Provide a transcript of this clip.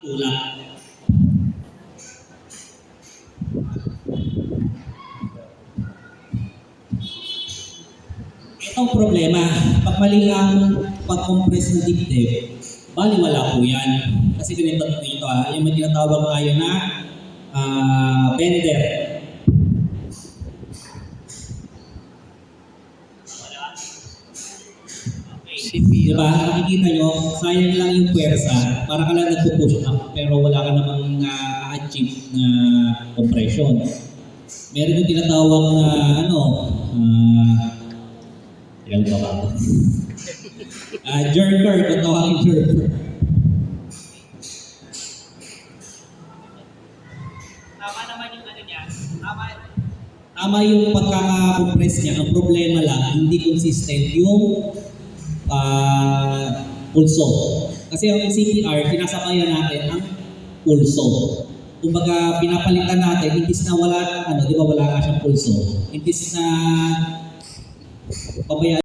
tulak. Ito ang problema. Pag mali ang pag-compress ng dibdib, baliwala po yan. Kasi ganito yung may tinatawag tayo na bender. Diba? Nakikita nyo, sayang lang yung puwersa. Para ka lang nagpo-push up, pero wala ka namang na-achieve na compression. Meron yung tinatawag na ilan ba ba ito? Jerker, kung tawagin jerker. Tama naman yung ano niya. Tama yung pagkaka-compress niya. Ang problema lang, hindi consistent yung pulso. Kasi ang CPR, pinasabayan natin ang pulso. Kumbaga, pinapalitan natin, imbis na wala, di ba wala ka siyang pulso, imbis na pabayaan